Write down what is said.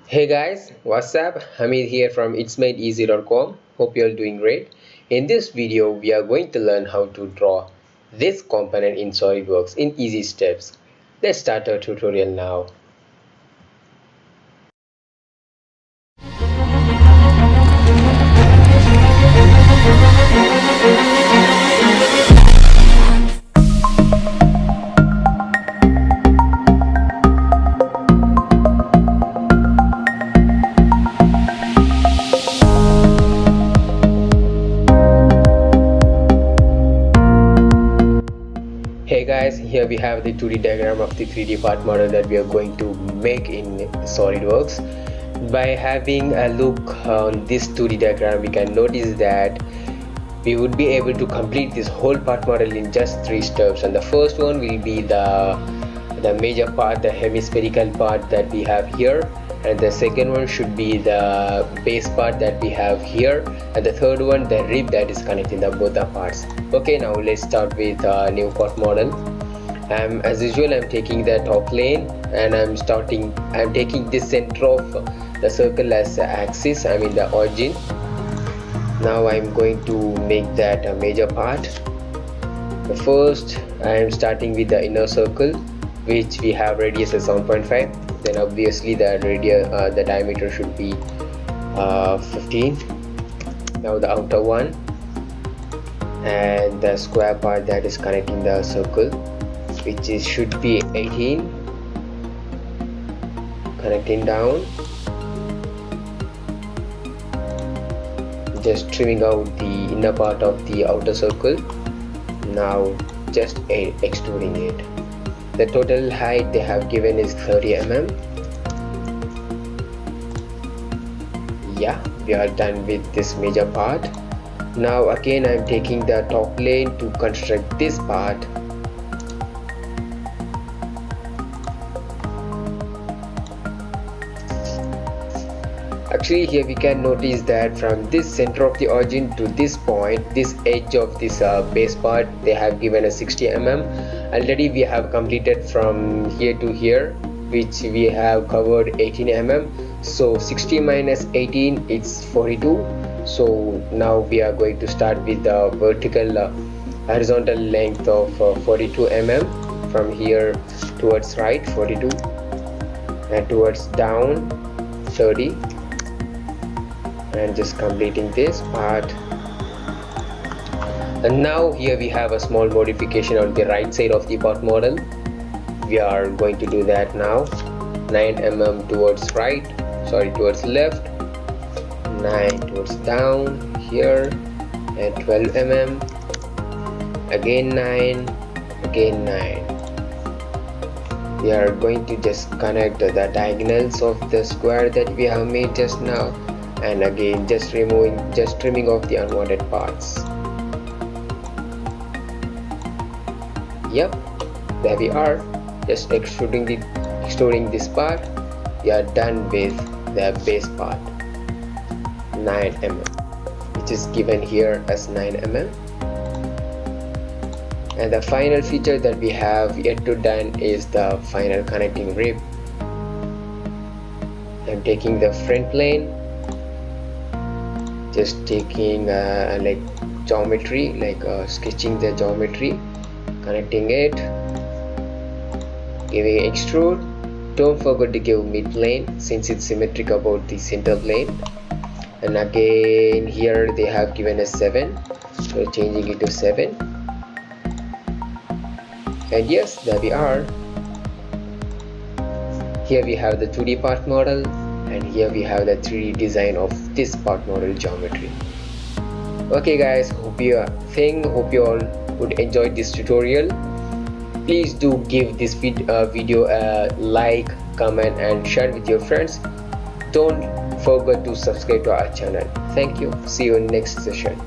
Hey guys, what's up? Hamid here from itsmadeeasy.com. Hope you're doing great. In this video, we are going to learn how to draw this component in SolidWorks in easy steps. Let's start our tutorial now. Hey guys, here we have the 2D diagram of the 3D part model that we are going to make in SolidWorks. By having a look on this 2D diagram, we can notice that we would be able to complete this whole part model in just 3 steps. And the first one will be the major part, the hemispherical part that we have here, and the second one should be the base part that we have here, and the third one the rib that is connecting the both the parts. Okay, now let's start with a new part model. As usual, I'm taking the top plane and I'm taking this center of the circle as the axis, I mean the origin. Now I'm going to make that a major part. The first, I am starting with the inner circle, which we have radius as 7.5. Then obviously the diameter should be 15. Now the outer one, and the square part that is connecting the circle, which should be 18, connecting down, just trimming out the inner part of the outer circle. Now just extruding it. The total height they have given is 30 mm. Yeah, we are done with this major part. Now again I'm taking the top plane to construct this part. Actually, here we can notice that from this center of the origin to this point, this edge of this base part, they have given a 60 mm. Already we have completed from here to here, which we have covered 18 mm. So 60 minus 18 it's 42. So now we are going to start with the horizontal length of 42 mm from here towards right 42 and towards down 30, and just completing this part. And now here we have a small modification on the right side of the part model. We are going to do that now. 9 mm towards towards left, 9 towards down here, and 12 mm, again 9, again 9. We are going to just connect the diagonals of the square that we have made just now, and again just trimming off the unwanted parts. Yep, there we are, just extruding this part. We are done with the base part, 9 mm, which is given here as 9 mm. And the final feature that we have yet to done is the final connecting rib. I'm taking the front plane, just taking like geometry, sketching the geometry, connecting it, giving extrude. Don't forget to give mid plane since it's symmetric about the center plane. And again here they have given a 7, so changing it to 7. And yes, there we are. Here we have the 2D part model, and here we have the 3D design of this part model geometry. Okay guys, hope you all would enjoy this tutorial. Please do give this video a like, comment and share with your friends. Don't forget to subscribe to our channel. Thank you. See you in next session.